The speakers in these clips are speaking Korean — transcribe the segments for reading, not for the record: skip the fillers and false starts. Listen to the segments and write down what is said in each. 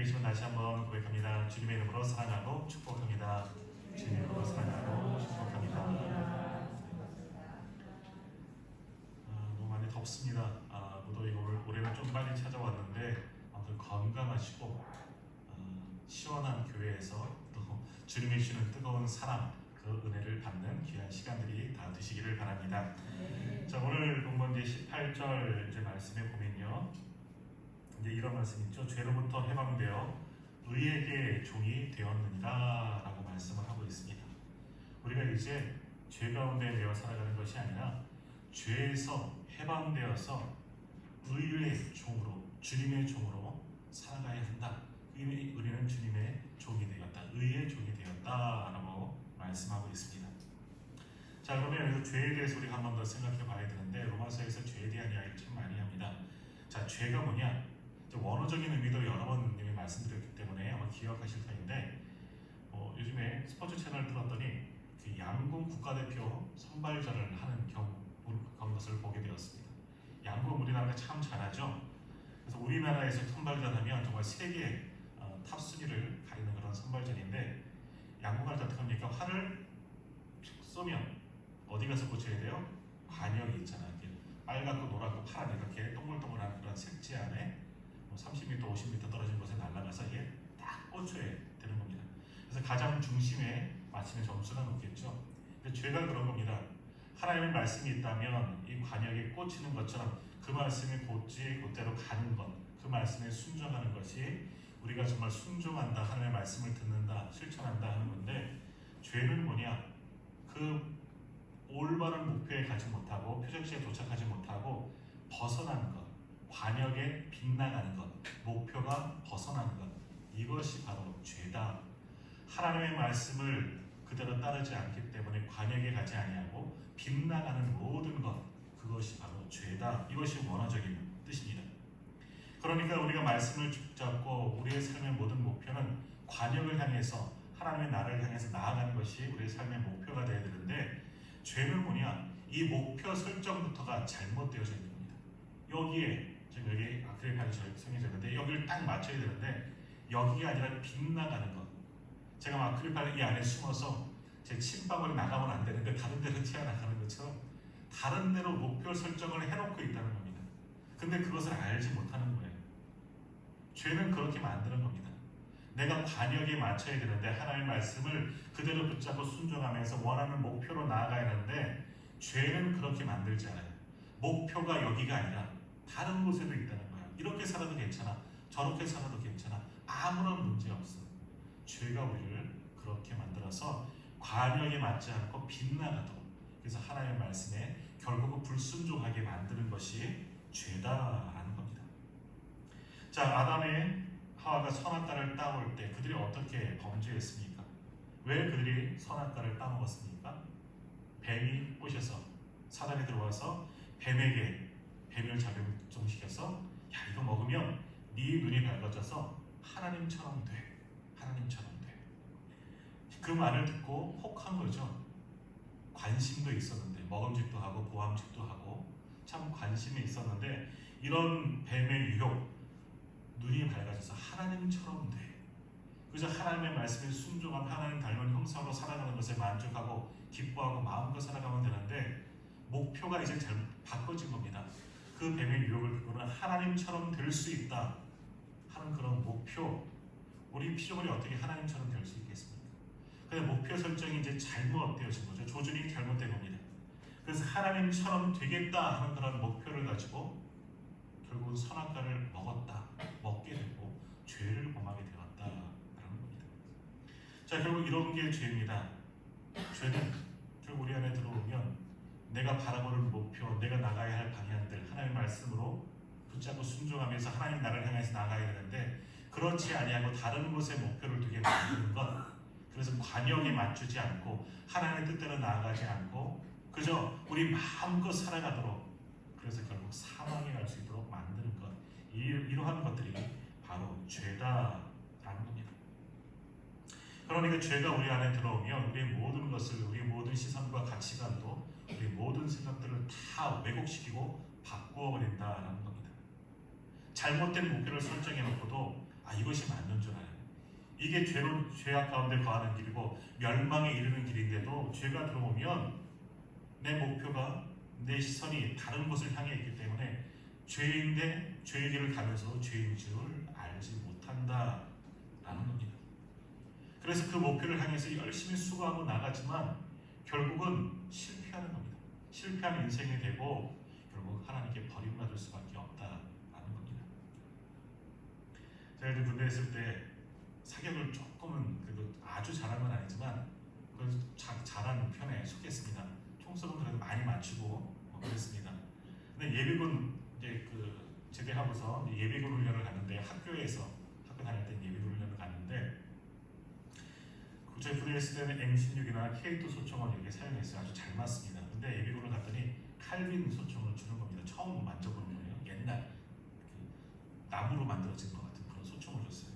계시면 다시 한번 고백합니다. 주님의 이름으로 사랑하고 축복합니다. 주님의 이름으로 사랑하고 축복합니다. 너무 많이 덥습니다. 무더위가 올해는 좀 빨리 찾아왔는데 아무튼 건강하시고 시원한 교회에서 또 주님이 주시는 뜨거운 사랑, 그 은혜를 받는 귀한 시간들이 다 되시기를 바랍니다. 자, 오늘 본문 이제 18절 이제 말씀에 보면요, 이제 이런 말씀이 있죠. 죄로부터 해방되어 의에게 종이 되었느니라라고 말씀을 하고 있습니다. 우리가 이제 죄 가운데 매어 살아가는 것이 아니라 죄에서 해방되어서 의의 종으로, 주님의 종으로 살아가야 한다. 이미 우리는 주님의 종이 되었다, 의의 종이 되었다라고 말씀하고 있습니다. 자, 그러면 여기서 죄에 대해서 우리가 한 번 더 생각해 봐야 되는데, 로마서에서 죄에 대한 이야기를 참 많이 합니다. 자, 죄가 뭐냐? 원어적인 의미도 여러 번 이미 말씀드렸기 때문에 아마 기억하실 터인데, 요즘에 스포츠 채널 들었더니 그 양궁 국가대표 선발전을 하는 것을 보게 되었습니다. 양궁 우리나라가 참 잘하죠. 그래서 우리나라에서 선발전하면 정말 세계 탑 순위를 가리는 그런 선발전인데, 양궁할 때 어떻게 합니까? 활을 쏘면 어디 가서 꽂혀야 돼요? 관역이 있잖아요. 빨갛고 노랗고 파란 이렇게 동글동글한 그런 색지 안에 30m, 50m 떨어진 곳에 날아가서 이게 딱 꽂혀야 되는 겁니다. 그래서 가장 중심에 맞추면 점수가 높겠죠. 근데 죄가 그런 겁니다. 하나님의 말씀이 있다면 이 관역에 꽂히는 것처럼 그 말씀이 곧대로 가는 것, 그 말씀에 순종하는 것이 우리가 정말 순종한다, 하나님의 말씀을 듣는다, 실천한다 하는 건데, 죄는 뭐냐? 그 올바른 목표에 가지 못하고 표적지에 도착하지 못하고 벗어나는 것, 관역에 빗나가는 것, 목표가 벗어나는 것, 이것이 바로 죄다. 하나님의 말씀을 그대로 따르지 않기 때문에 관역에 가지 아니하고 빗나가는 모든 것, 그것이 바로 죄다. 이것이 원어적인 뜻입니다. 그러니까 우리가 말씀을 붙잡고 우리의 삶의 모든 목표는 관역을 향해서, 하나님의 나라를 향해서 나아가는 것이 우리의 삶의 목표가 되어야 되는데, 죄는 뭐냐? 이 목표 설정부터가 잘못되어져 있는 겁니다. 여기에, 지금 여기 아크릴판이 정해졌는데 여기를 딱 맞춰야 되는데, 여기가 아니라 빗나가는 것. 제가 아크릴판 이 안에 숨어서 제 침방울이 나가면 안 되는데 다른 데로 튀어나가는 것처럼 다른 데로 목표 설정을 해놓고 있다는 겁니다. 근데 그것을 알지 못하는 거예요. 죄는 그렇게 만드는 겁니다. 내가 관역에 맞춰야 되는데 하나님의 말씀을 그대로 붙잡고 순종하면서 원하는 목표로 나아가야 하는데, 죄는 그렇게 만들지 않아요. 목표가 여기가 아니라 다른 곳에도 있다는 거야. 이렇게 살아도 괜찮아, 저렇게 살아도 괜찮아, 아무런 문제 없어. 죄가 우리를 그렇게 만들어서 관역에 맞지 않고 빗나가도록, 그래서 하나님의 말씀에 결국은 불순종하게 만드는 것이 죄다라는 겁니다. 자, 아담의 하와가 선악과를 따올 때 그들이 어떻게 범죄했습니까? 왜 그들이 선악과를 따먹었습니까? 뱀이 꼬셔서, 사단이 들어와서 뱀을 작용시켜서, 야, 이거 먹으면 네 눈이 밝아져서 하나님처럼 돼, 하나님처럼 돼. 그 말을 듣고 혹한 거죠. 관심도 있었는데, 먹음직도 하고 보암직도 하고 참 관심이 있었는데, 이런 뱀의 유혹, 눈이 밝아져서 하나님처럼 돼. 그래서 하나님의 말씀에 순종한 하나님 닮은 형상으로 살아가는 것에 만족하고 기뻐하고 마음껏 살아가면 되는데, 목표가 이제 잘못 바꿔진 겁니다. 그 뱀의 유혹을 듣고는 하나님처럼 될 수 있다 하는 그런 목표, 우리 피조물이 어떻게 하나님처럼 될 수 있겠습니까? 근데 목표 설정이 이제 잘못되어진 거죠. 조준이 잘못된 겁니다. 그래서 하나님처럼 되겠다 하는 그런 목표를 가지고 결국은 선악과를 먹게 되고 죄를 범하게 되었다라는 겁니다. 자, 결국 이런 게 죄입니다. 죄는 결국 우리 안에 들어오면 내가 바라보는 목표, 내가 나가야 할 방향들, 하나님의 말씀으로 붙잡고 순종하면서 하나님 나라를 향해서 나가야 되는데, 그렇지 아니하고 다른 곳에 목표를 두게 만드는 것, 그래서 관역에 맞추지 않고 하나님의 뜻대로 나아가지 않고 그저 우리 마음껏 살아가도록, 그래서 결국 사망에 갈 수 있도록 만드는 것, 이러한 것들이 바로 죄다라는 겁니다. 그러니까 죄가 우리 안에 들어오면 우리의 모든 것을, 우리의 모든 시선과 가치관도, 우리의 모든 생각들을 다 왜곡시키고 바꾸어 버린다라는 겁니다. 잘못된 목표를 설정해 놓고도 이것이 맞는 줄 알아요. 이게 죄악 가운데 거하는 길이고 멸망에 이르는 길인데도 죄가 들어오면 내 목표가 내 시선이 다른 곳을 향해 있기 때문에 죄인데 죄의 길을 가면서 죄인 줄 알지 못한다라는 겁니다. 그래서 그 목표를 향해서 열심히 수고하고 나가지만 결국은 실패하는 겁니다. 실패한 인생이 되고 결국 하나님께 버림받을 수밖에 없다라는 겁니다. 제가 군대에 있을 때 사격을 조금은 그래도 아주 잘한 건 아니지만 잘하는 편에 속했습니다. 총성은 그래도 많이 맞추고 그랬습니다. 근데 예비군 이제 제대하고서 예비군 훈련을 갔는데 학교 다닐 때 예비군 훈련을 갔는데 저희 부대에 있을 때는 M16이나 K2 소총을 이렇게 사용했어요. 아주 잘 맞습니다. 근데 예비군을 갔더니 칼빈 소총을 주는 겁니다. 처음 만져보는 거예요. 옛날 나무로 만들어진 것 같은 그런 소총을 줬어요.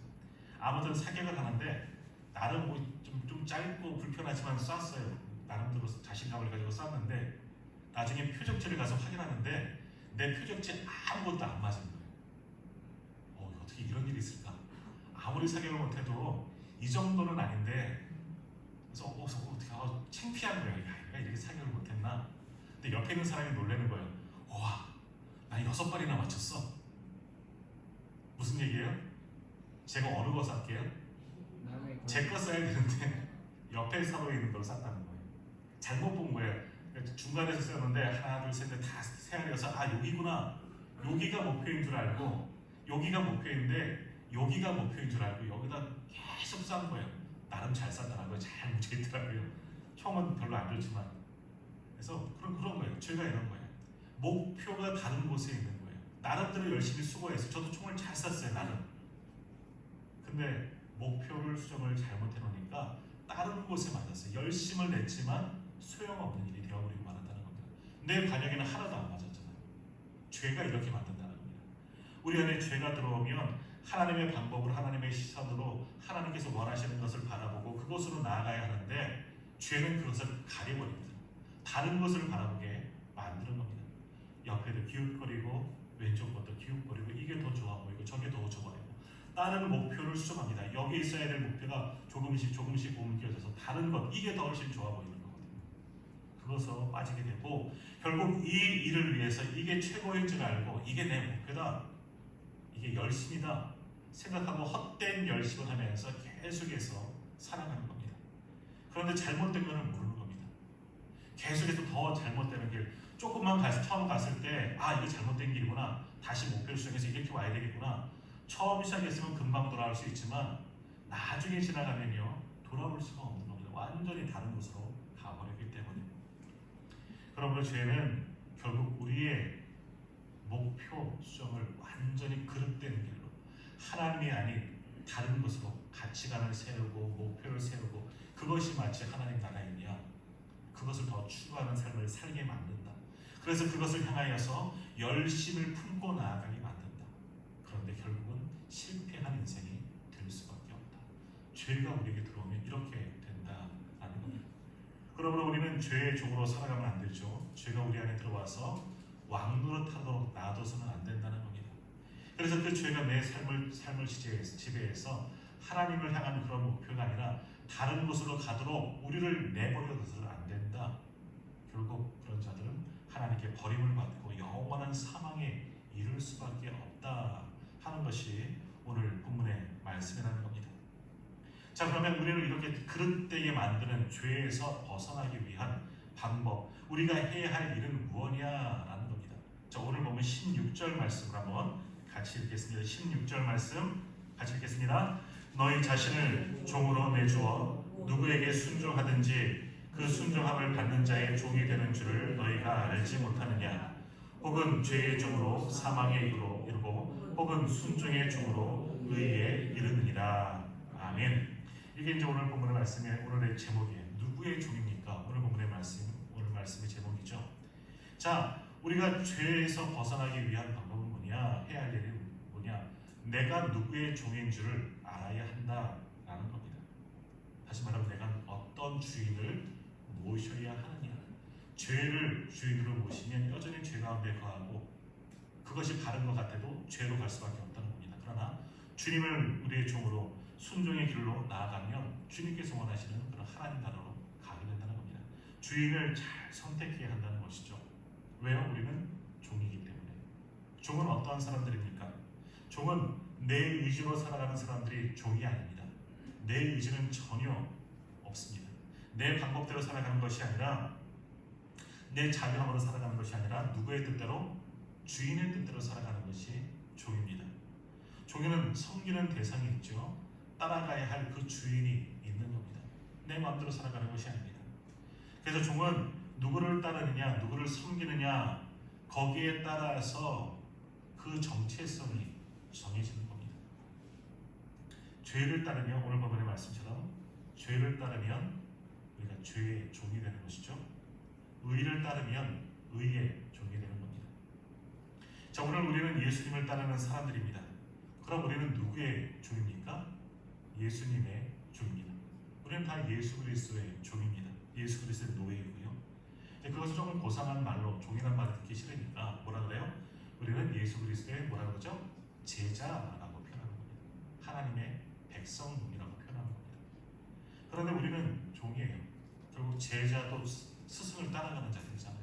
아무튼 사격을 하는데 나름 좀 짧고 불편하지만 쐈어요. 나름대로 자신감을 가지고 쐈는데 나중에 표적지를 가서 확인하는데 내 표적지에 아무것도 안 맞은 거예요. 어떻게 이런 일이 있을까? 아무리 사격을 못해도 이 정도는 아닌데 그래서 어떻게 창피한 거예요. 내가 이렇게 사격을 못했나? 근데 옆에 있는 사람이 놀라는 거예요. 와, 나 6발이나 맞췄어. 무슨 얘기예요? 제가 어느 거 쐈게요? 제 거 써야 되는데 옆에 사로에 있는 걸 쐈다는 거예요. 잘못 본 거예요. 중간에서 썼는데 하나 둘 셋 넷 다 세알이어서 여기구나. 여기가 목표인 줄 알고 여기가 목표인데 여기가 목표인 줄 알고 여기다 계속 쏜 거예요. 나름 잘 쐈더라고요. 잘 뭉쳐있더라고요. 총은 별로 안 좋지만. 그래서 그런 거예요. 죄가 이런 거예요. 목표가 다른 곳에 있는 거예요. 나름대로 열심히 수고해서 저도 총을 잘 쐈어요. 나름. 근데 목표를 수정을 잘못해 놓으니까 다른 곳에 맞았어요. 열심을 냈지만 소용없는 일이 되어버리고 말았다는 겁니다. 내 관역에는 하나도 안 맞았잖아요. 죄가 이렇게 만든다는 겁니다. 우리 안에 죄가 들어오면 하나님의 방법으로 하나님의 시선으로 하나님께서 원하시는 것을 바라보고 그곳으로 나아가야 하는데 죄는 그것을 가려버립니다. 다른 것을 바라보게 만드는 겁니다. 옆에도 기웃거리고 왼쪽 것도 기웃거리고 이게 더 좋아 보이고 저게 더 좋아 보이고 다른 목표를 수정합니다. 여기 있어야 될 목표가 조금씩 옮겨져서 다른 것 이게 더 훨씬 좋아 보이는 거거든요. 그것으로 빠지게 되고 결국 이 일을 위해서 이게 최고인 줄 알고 이게 내 목표다. 이게 열심이다. 생각하고 헛된 열심을 하면서 계속해서 살아가는 겁니다. 그런데 잘못된 거는 모르는 겁니다. 계속해서 더 잘못되는 길 조금만 처음 갔을 때 이게 잘못된 길이구나. 다시 목표를 수정해서 이렇게 와야 되겠구나. 처음 시작했으면 금방 돌아올 수 있지만 나중에 지나가면요 돌아올 수가 없는 겁니다. 완전히 다른 곳으로 가버리기 때문에. 그러므로 죄는 결국 우리의 목표 수정을 완전히 그릇된 길로 하나님이 아닌 다른 것으로 가치관을 세우고 목표를 세우고 그것이 마치 하나님 나라이냐 그것을 더 추구하는 삶을 살게 만든다. 그래서 그것을 향하여서 열심을 품고 나아가게 만든다. 그런데 결국은 실패한 인생이 될 수밖에 없다. 죄가 우리에게 들어오면 이렇게 된다라는 겁니다. 그러므로 우리는 죄의 종으로 살아가면 안 되죠. 죄가 우리 안에 들어와서 왕노릇하도록 놔둬서는 안 된다는 겁니다. 그래서 그 죄가 내 삶을 지배해서 하나님을 향한 그런 목표가 아니라 다른 곳으로 가도록 우리를 내버려둬서는 안 된다. 결국 그런 자들은 하나님께 버림을 받고 영원한 사망에 이를 수밖에 없다 하는 것이 오늘 본문의 말씀이라는 겁니다. 자, 그러면 우리를 이렇게 그릇되게 만드는 죄에서 벗어나기 위한 방법, 우리가 해야 할 일은 무엇이냐라는 겁니다. 자, 오늘 보면 16절 말씀을 한번 같이 읽겠습니다. 16절 말씀 같이 읽겠습니다. 너희 자신을 종으로 내주어 누구에게 순종하든지 그 순종함을 받는 자의 종이 되는 줄을 너희가 알지 못하느냐? 혹은 죄의 종으로 사망에 이르고 혹은 순종의 종으로 의에 이르느니라. 아멘. 이게 이제 오늘 본문의 말씀의 오늘의 제목이에요. 누구의 종입니까? 오늘 본문의 오늘 말씀의 제목이죠. 자, 우리가 죄에서 벗어나기 위한 방법은 뭐냐? 해야 할 일이 뭐냐? 내가 누구의 종인 줄을 알아야 한다라는 겁니다. 다시 말하면 내가 어떤 주인을 모셔야 하느냐. 죄를 주인으로 모시면 여전히 죄 가운데 거하고 그것이 바른 것 같아도 죄로 갈 수밖에 없다는 겁니다. 그러나 주님을 우리의 종으로 순종의 길로 나아가면 주님께서 원하시는 그런 하나님 나라로 가게 된다는 겁니다. 주인을 잘 선택해야 한다는 것이죠. 왜요? 우리는 종이기 때문에. 종은 어떠한 사람들입니까? 종은 내 의지로 살아가는 사람들이 종이 아닙니다. 내 의지는 전혀 없습니다. 내 방법대로 살아가는 것이 아니라, 내 자유함으로 살아가는 것이 아니라 누구의 뜻대로? 주인의 뜻대로 살아가는 것이 종입니다. 종에는 섬기는 대상이 있죠. 따라가야 할 그 주인이 있는 겁니다. 내 마음대로 살아가는 것이 아닙니다. 그래서 종은 누구를 따르느냐, 누구를 섬기느냐, 거기에 따라서 그 정체성이 정해지는 겁니다. 죄를 따르면, 오늘 본문의 말씀처럼 죄를 따르면 우리가 죄의 종이 되는 것이죠. 의를 따르면 의의 종이 되는 겁니다. 자, 오늘 우리는 예수님을 따르는 사람들입니다. 그럼 우리는 누구의 종입니까? 예수님의 종입니다. 우리는 다 예수 그리스도의 종입니다. 예수 그리스도의 노예이고요. 그것을 조금 고상한 말로, 종이란 말을 듣기 싫으니까 뭐라 그래요? 우리는 예수 그리스도의 뭐라 그러죠? 제자라고 표현하는 겁니다. 하나님의 백성이라고 표현하는 겁니다. 그런데 우리는 종이에요. 결국 제자도 스승을 따라가는 자들이잖아요.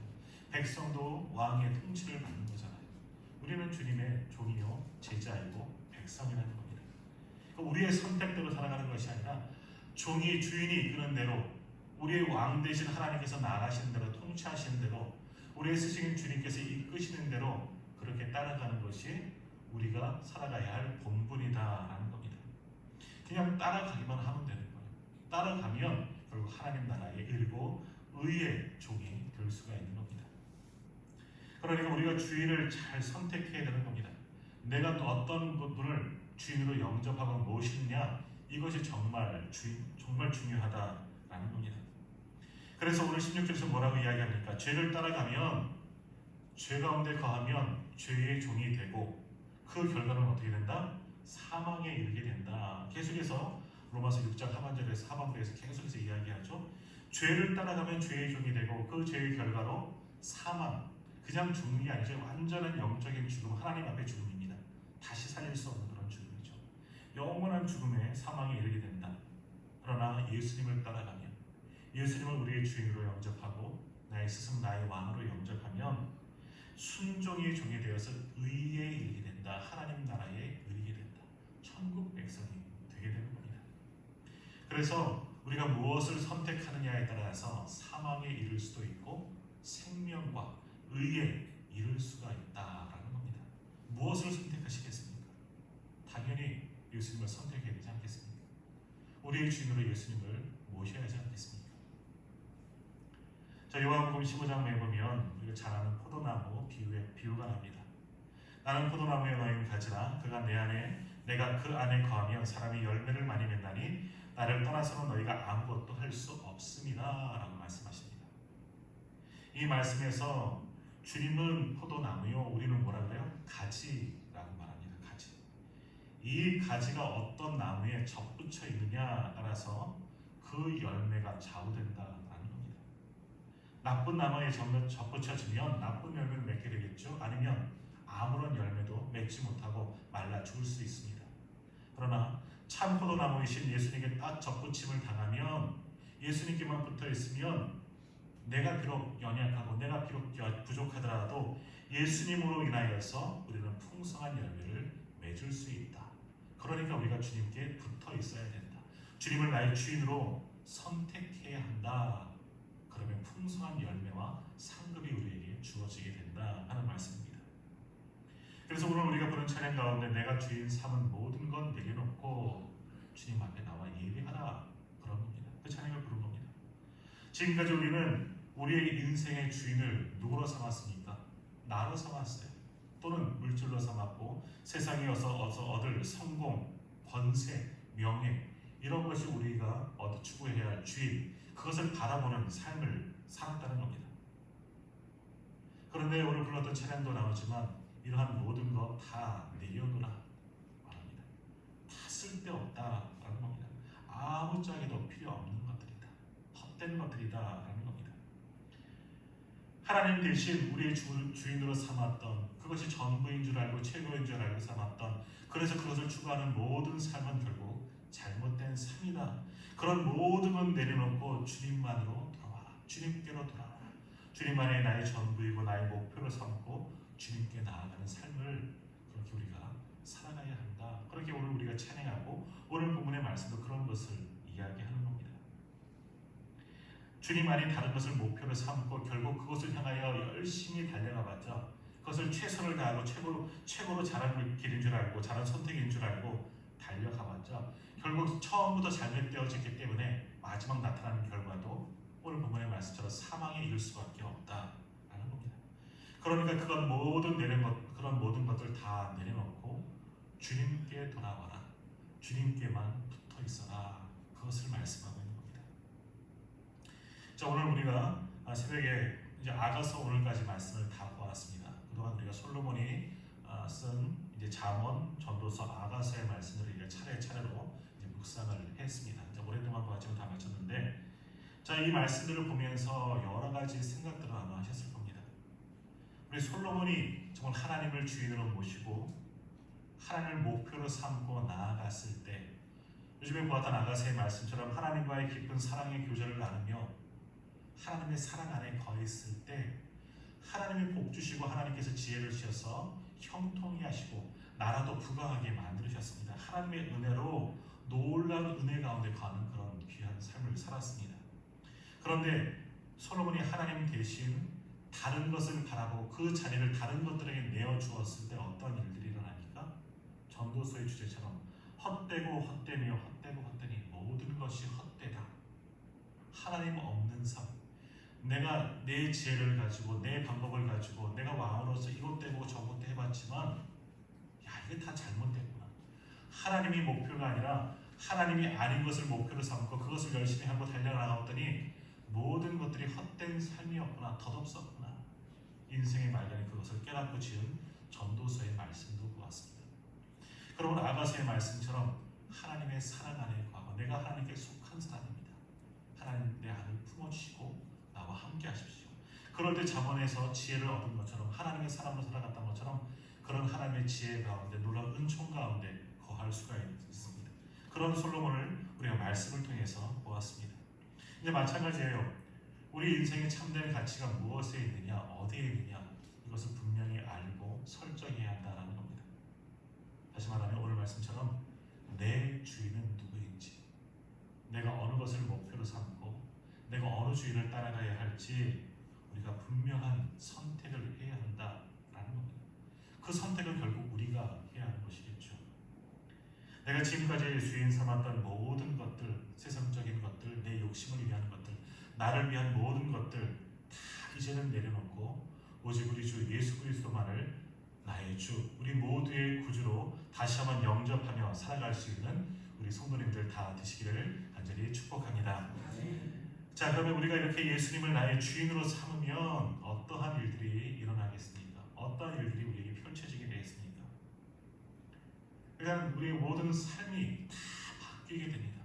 백성도 왕의 통치를 받는 거잖아요. 우리는 주님의 종이요, 제자이고 백성이라는 겁니다. 우리의 선택대로 살아가는 것이 아니라 종이 주인이 이끄는 대로, 우리의 왕 되신 하나님께서 나아가시는 대로, 통치하시는 대로, 우리의 스승인 주님께서 이끄시는 대로 그렇게 따라가는 것이 우리가 살아가야 할 본분이다라는 겁니다. 그냥 따라가기만 하면 되는 거예요. 따라가면 결국 하나님 나라에 이르고 의의 종이 될 수가 있는 겁니다. 그러니까 우리가 주인을 잘 선택해야 되는 겁니다. 내가 또 어떤 분을 주인으로 영접하고 모시느냐, 이것이 정말 중요하다라는 겁니다. 그래서 오늘 16절에서 뭐라고 이야기합니까? 죄를 따라가면, 죄 가운데 거하면 죄의 종이 되고 그 결과는 어떻게 된다? 사망에 이르게 된다. 계속해서 로마서 6장 하반절에서 하반부에서 계속해서 이야기하죠. 죄를 따라가면 죄의 종이 되고 그 죄의 결과로 사망, 그냥 죽는 게 아니죠. 완전한 영적인 죽음, 하나님 앞에 죽음입니다. 다시 살릴 수 없는 그런 죽음이죠. 영원한 죽음에 사망에 이르게 된다. 그러나 예수님을 따라가면, 예수님을 우리의 주인으로 영접하고 나의 스승, 나의 왕으로 영접하면 순종의 종이 되어서 의에 이르게 된다. 하나님 나라에 이르게 된다. 천국 백성이 되게 되는 겁니다. 그래서 우리가 무엇을 선택하느냐에 따라서 사망에 이를 수도 있고 생명과 의에 이를 수가 있다라는 겁니다. 무엇을 선택하시겠습니까? 당연히 예수님을 선택해야 되지 않겠습니까? 우리의 주인으로 예수님을 모셔야 하지 않겠습니까? 자, 요한복음 15장에 보면 우리가 잘 아는 포도나무 비유가 납니다. 나는 포도나무에 너희는 가지라. 그가 내 안에, 내가 그 안에 거하면 사람이 열매를 많이 맺나니 나를 떠나서는 너희가 아무것도 할 수 없습니다 라고 말씀하십니다. 이 말씀에서 주님은 포도나무요, 우리는 뭐라 그래요? 가지라고 말합니다. 가지. 이 가지가 어떤 나무에 접붙여 있느냐 따라서 그 열매가 좌우된다라는 겁니다. 나쁜 나무에 접붙여지면 나쁜 열매를 맺게 되겠죠. 아니면 아무런 열매도 맺지 못하고 말라 죽을 수 있습니다. 그러나 참 포도나무이신 예수님께 딱 접붙임을 당하면, 예수님께만 붙어 있으면 내가 비록 연약하고 내가 비록 부족하더라도 예수님으로 인하여서 우리는 풍성한 열매를 맺을 수 있다. 그러니까 우리가 주님께 붙어 있어야 된다. 주님을 나의 주인으로 선택해야 한다. 그러면 풍성한 열매와 상급이 우리에게 주어지게 된다 하는 말씀입니다. 그래서 오늘 우리가 부른 찬양 가운데 내가 주인 삼은 모든 건 내려놓고 주님 앞에 나와 예배하라, 그런 겁니다. 그 찬양을 부른 겁니다. 지금까지 우리는 우리의 인생의 주인을 누구로 삼았습니까? 나로 삼았어요. 또는 물질로 삼았고 세상에 어서 얻을 성공, 권세, 명예, 이런 것이 우리가 추구해야 할 주인, 그것을 바라보는 삶을 살았다는 겁니다. 그런데 오늘 불렀던 찬양도 나오지만 이러한 모든 것 다 내려놓으라 말합니다. 다 쓸데없다라는 겁니다. 아무짝에도 필요 없는 것들이다. 헛된 것들이다라는 겁니다. 하나님 대신 우리의 주인으로 삼았던, 그것이 전부인 줄 알고 최고인 줄 알고 삼았던, 그래서 그것을 추구하는 모든 삶은 결국 잘못된 삶이다. 그런 모든 건 내려놓고 주님만으로 돌아와라. 주님께로 돌아와라. 주님만이 나의 전부이고 나의 목표로 삼고 주님께 나아가는 삶을 그렇게 우리가 살아가야 한다. 그렇게 오늘 우리가 찬양하고 오늘 본문의 말씀도 그런 것을 이야기하는 겁니다. 주님만이 다른 것을 목표로 삼고 결국 그것을 향하여 열심히 달려가봤자 그것을 최선을 다하고 최고로 잘하는 길인 줄 알고 잘한 선택인 줄 알고 달려가봤자 결국 처음부터 잘못되어졌기 때문에 마지막 나타나는 결과도 오늘 본문의 말씀처럼 사망에 이를 수밖에 없다라는 겁니다. 그러니까 그런 모든 것들 다 내려놓고 주님께 돌아와라. 주님께만 붙어 있어라. 그것을 말씀하고 있는 겁니다. 자, 오늘 우리가 새벽에 이제 아가서 오늘까지 말씀을 다 보았습니다. 그동안 우리가 솔로몬이 쓴 이제 잠언, 전도서, 아가서의 말씀들을 이제 차례차례로 이제 묵상을 했습니다. 이제 오랫동안 보았지만 다 마쳤는데, 자, 이 말씀들을 보면서 여러 가지 생각들을 아마 하셨을 겁니다. 우리 솔로몬이 정말 하나님을 주인으로 모시고 하나님을 목표로 삼고 나아갔을 때, 요즘에 보았던 아가서의 말씀처럼 하나님과의 깊은 사랑의 교제를 나누며 하나님의 사랑 안에 거했을 때 하나님이 복 주시고 하나님께서 지혜를 주셔서 형통히 하시고 나라도 부강하게 만들으셨습니다. 하나님의 은혜로 놀라운 은혜 가운데 가는 그런 귀한 삶을 살았습니다. 그런데 솔로몬이 하나님 대신 다른 것을 바라보고 그 자리를 다른 것들에게 내어주었을 때 어떤 일들이 일어나니까 전도서의 주제처럼 헛되고 헛되며 헛되고 헛되니 모든 것이 헛되다. 하나님 없는 삶, 내가 내 지혜를 가지고 내 방법을 가지고 내가 왕으로서 이것도 해보고 저것도 해봤지만 야, 이게 다 잘못됐구나. 하나님이 목표가 아니라 하나님이 아닌 것을 목표로 삼고 그것을 열심히 하고 달려나갔더니 모든 것들이 헛된 삶이었구나, 덧없었구나. 인생의 말년에 그것을 깨닫고 지은 전도서의 말씀도 보았습니다. 그러면 아가서의 말씀처럼 하나님의 사랑 안에 거하고 내가 하나님께 속한 사람입니다. 하나님 내 안을 품어주시고 나와 함께 하십시오. 그럴 때 잠언에서 지혜를 얻은 것처럼 하나님의 사람으로 살아갔던 것처럼 그런 하나님의 지혜 가운데 놀라운 은총 가운데 거할 수가 있습니다. 그런 솔로몬을 우리가 말씀을 통해서 보았습니다. 이제 마찬가지예요. 우리 인생의 참된 가치가 무엇에 있느냐, 어디에 있느냐, 이것을 분명히 알고 설정해야 한다는 겁니다. 다시 말하면 오늘 말씀처럼 내 주인은 누구인지, 내가 어느 것을 목표로 삼고 내가 어느 주인을 따라가야 할지 우리가 분명한 선택을 해야 한다라는 겁니다. 그 선택은 결국 우리가 해야 하는 것이겠죠. 내가 지금까지 주인 삼았던 모든 것들, 세상적인 것들, 내 욕심을 위한 것들, 나를 위한 모든 것들 다 이제는 내려놓고 오직 우리 주 예수 그리스도만을 나의 주, 우리 모두의 구주로 다시 한번 영접하며 살아갈 수 있는 우리 성도님들 다 되시기를 간절히 축복합니다. 자, 그러면 우리가 이렇게 예수님을 나의 주인으로 삼으면 어떠한 일들이 일어나겠습니까? 어떠한 일들이 우리에게 펼쳐지게 되겠습니까? 일단 우리의 모든 삶이 다 바뀌게 됩니다.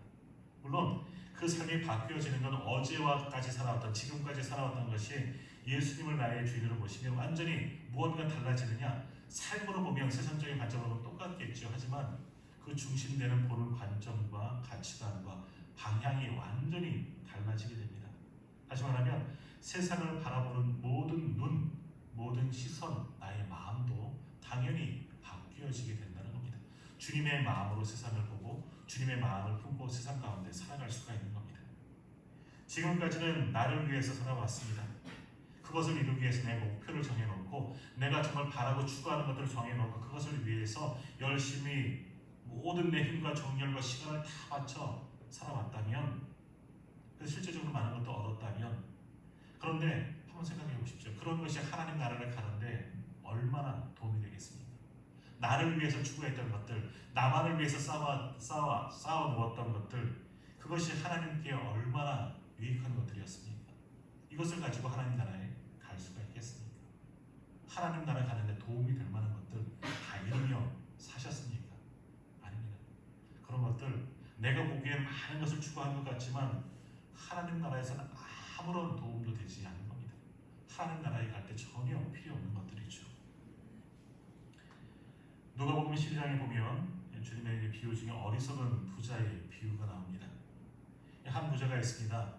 물론 그 삶이 바뀌어지는 건 어제와까지 살아왔던, 지금까지 살아왔던 것이 예수님을 나의 주인으로 모시면 완전히 무언가 달라지느냐? 삶으로 보면, 세상적인 관점으로 보면 똑같겠죠. 하지만 그 중심되는 보는 관점과 가치관과 방향이 완전히 달라지게 됩니다. 다시 말하면 세상을 바라보는 모든 눈, 모든 시선, 나의 마음도 당연히 바뀌어지게 된다는 겁니다. 주님의 마음으로 세상을 보고 주님의 마음을 품고 세상 가운데 살아갈 수가 있는 겁니다. 지금까지는 나를 위해서 살아왔습니다. 그것을 이루기 위해서 내 목표를 정해놓고 내가 정말 바라고 추구하는 것들을 정해놓고 그것을 위해서 열심히 모든 내 힘과 정열과 시간을 다 바쳐 살아왔다면, 그래서 실제적으로 많은 것도 얻었다면, 그런데 한번 생각해 보십시오. 그런 것이 하나님 나라를 가는데 얼마나 도움이 되겠습니까? 나를 위해서 추구했던 것들, 나만을 위해서 쌓아 놓았던 것들, 그것이 하나님께 얼마나 유익한 것들이었습니까? 이것을 가지고 하나님 나라에 갈 수가 있겠습니까? 하나님 나라 가는데 도움이 될 만한 것들 다 이루며 사셨습니까? 아닙니다. 그런 것들 내가 보기에 많은 것을 추구한 것 같지만 하나님 나라에서는 아무런 도움도 되지 않는 겁니다. 하나님 나라에 갈 때 전혀 필요 없는 것들이죠. 누가복음 12장에 보면 주님의 비유 중에 어리석은 부자의 비유가 나옵니다. 한 부자가 있습니다.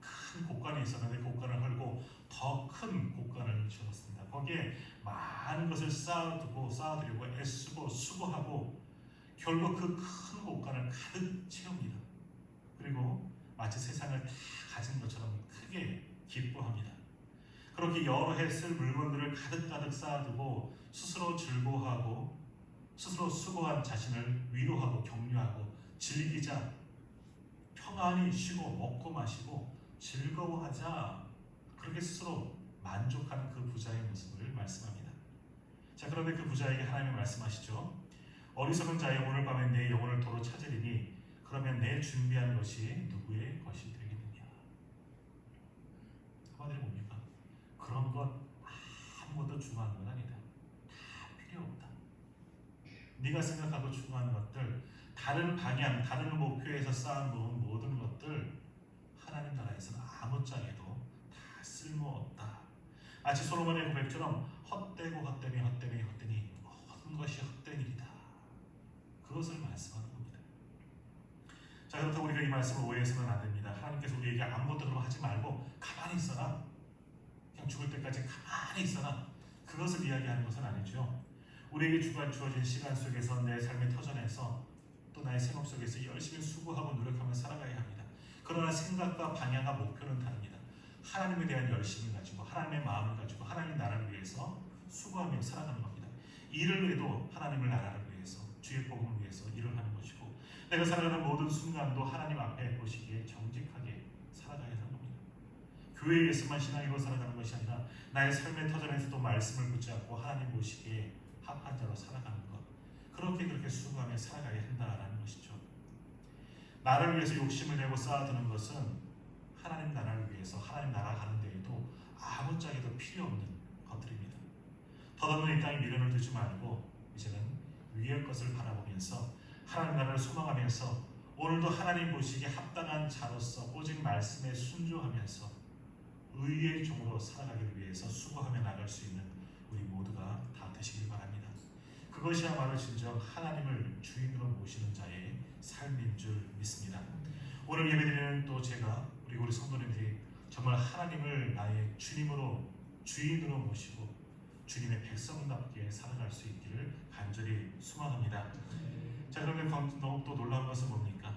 큰 곡간이 있었는데 그 곡간을 헐고 더 큰 곡간을 지었습니다. 거기에 많은 것을 쌓아두려고 애쓰고 수고하고 결국 그 큰 곡간을 가득 채웁니다. 그리고 마치 세상을 다 가진 것처럼 크게 기뻐합니다. 그렇게 여러 해 쓸 물건들을 가득 쌓아두고 스스로 즐거워하고 스스로 수고한 자신을 위로하고 격려하고 즐기자, 평안히 쉬고 먹고 마시고 즐거워하자, 그렇게 스스로 만족하는 그 부자의 모습을 말씀합니다. 자, 그런데 그 부자에게 하나님이 말씀하시죠. 어리석은 자여, 오늘 밤에 내 영혼을 도로 찾으리니 그러면 내 준비한 것이 누구의 것이 되겠느냐. 한마디로 뭡니까? 그런 것 아무것도 중요한 건 아니다. 다 필요 없다. 네가 생각하고 중요한 것들, 다른 방향, 다른 목표에서 쌓아놓은 모든 것들 하나님 나라에서는 아무짝에도 다 쓸모없다. 마치 솔로몬의 고백처럼 헛되고 헛되니 모든 것이 헛된 일이다. 그것을 말씀하는 겁니다. 자, 그렇다고 우리가 이 말씀을 오해해서는 안 됩니다. 하나님께서 우리에게 아무것도 그럼 하지 말고 가만히 있어라, 그냥 죽을 때까지 가만히 있어라, 그것을 이야기하는 것은 아니죠. 우리에게 주어진 시간 속에서 내 삶의 터전에서 또 나의 생업 속에서 열심히 수고하고 노력하며 살아가야 합니다. 그러나 생각과 방향과 목표는 다릅니다. 하나님에 대한 열심을 가지고 하나님의 마음을 가지고 하나님의 나라를 위해서 수고하며 살아가는 겁니다. 일을 해도 하나님의 나라를 위해서, 주의 복음을 위해서 일을 하는 것이고, 내가 살아가는 모든 순간도 하나님 앞에 보시기에 정직하게 살아가야 하는 겁니다. 교회에서만 신앙으로 살아가는 것이 아니라 나의 삶의 터전에서도 말씀을 붙잡고 하나님 보시기에 합한 자로 살아가는 것, 그렇게 수고하며 살아가야 한다라는 것이죠. 나를 위해서 욕심을 내고 쌓아두는 것은 하나님 나라를 위해서, 하나님 나라 가는 데에도 아무짝에도 필요 없는 것들입니다. 덧없는 이 땅에 미련을 두지 말고 이제는 위의 것을 바라보면서 하나님 나라를 소망하면서 오늘도 하나님 보시기에 합당한 자로서 오직 말씀에 순종하면서 의의 종으로 살아가기 위해서 수고하며 나갈 수 있는 우리 모두가 다 되시길 바랍니다. 그것이야말로 진정 하나님을 주인으로 모시는 자의 삶인 줄 믿습니다. 오늘 예배드리는 또 제가 그리고 우리 성도님들이 정말 하나님을 나의 주님으로, 주인으로 모시고 주님의 백성답게 살아갈 수 있기를 간절히 소망합니다. 자, 그런데 너무 또 놀라운 것은 뭡니까?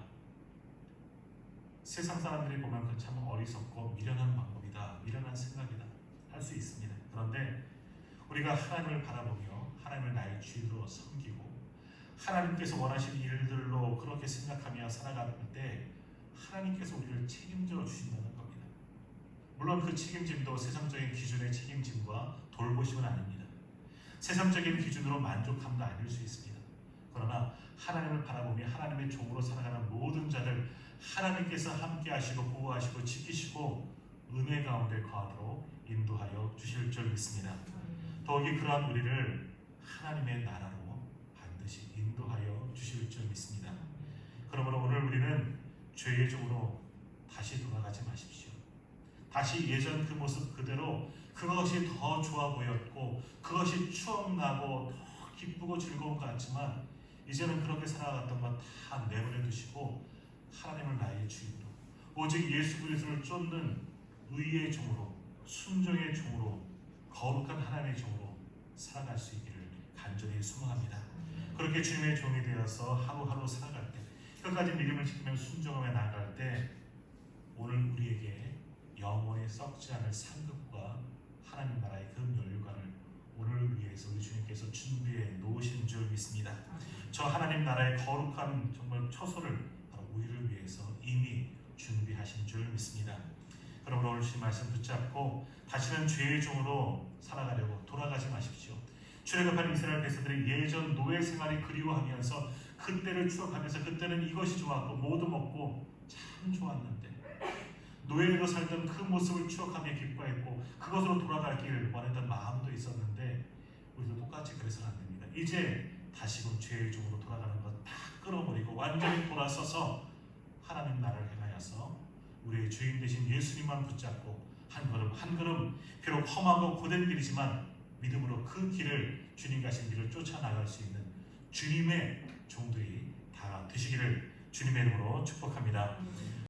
세상 사람들이 보면 그 참 어리석고 미련한 방법이다, 미련한 생각이다 할 수 있습니다. 그런데 우리가 하나님을 바라보며 하나님을 나의 주인으로 섬기고 하나님께서 원하시는 일들로 그렇게 생각하며 살아갈 때 하나님께서 우리를 책임져 주신다는 겁니다. 물론 그 책임짐도 세상적인 기준의 책임짐과 돌보심은 아닙니다. 세상적인 기준으로 만족함도 아닐 수 있습니다. 그러나 하나님을 바라보며 하나님의 종으로 살아가는 모든 자들 하나님께서 함께 하시고 보호하시고 지키시고 은혜 가운데 거하도록 인도하여 주실 줄 믿습니다. 더욱이 그러한 우리를 하나님의 나라로 반드시 인도하여 주실 줄 믿습니다. 그러므로 오늘 우리는 죄의 종으로 다시 돌아가지 마십시오. 다시 예전 그 모습 그대로, 그것이 더 좋아 보였고 그것이 추억나고 더 기쁘고 즐거운 것 같지만 이제는 그렇게 살아갔던 것 다 내버려 두시고 하나님을 나의 주인으로, 오직 예수 그리스도를 쫓는 의의 종으로, 순종의 종으로, 거룩한 하나님의 종으로 살아갈 수 있기를 간절히 소망합니다. 그렇게 주님의 종이 되어서 하루하루 살아갈 때, 끝까지 믿음을 지키며 순종하며 나아갈 때 오늘 우리에게 영원히 썩지 않을 상급과 하나님 나라의 그 면류관을 오늘 위해서 우리 주님께서 준비해 놓으신 줄 믿습니다. 저 하나님 나라의 거룩한 정말 처소를 바로 우리를 위해서 이미 준비하신 줄 믿습니다. 그러므로 오늘 주님 말씀 붙잡고 다시는 죄의 종으로 살아가려고 돌아가지 마십시오. 출애굽한 이스라엘 백성들이 예전 노예 생활이 그리워하면서 그때를 추억하면서 그때는 이것이 좋았고 모두 먹고 참 좋았는데 노예로 살던 그 모습을 추억하며 기뻐했고 그것으로 돌아가길 원했던 마음도 있었는데 우리도 똑같이 그래서는 안 됩니다. 이제 다시금 죄의 종으로 돌아가는 것 다 끊어버리고 완전히 돌아서서 하나님 나라를 향하여서 우리의 주인 되신 예수님만 붙잡고 한 걸음 한 걸음 비록 험하고 고된 길이지만 믿음으로 그 길을 주님 가신 길을 쫓아나갈 수 있는 주님의 종들이 다 되시기를 주님의 이름으로 축복합니다.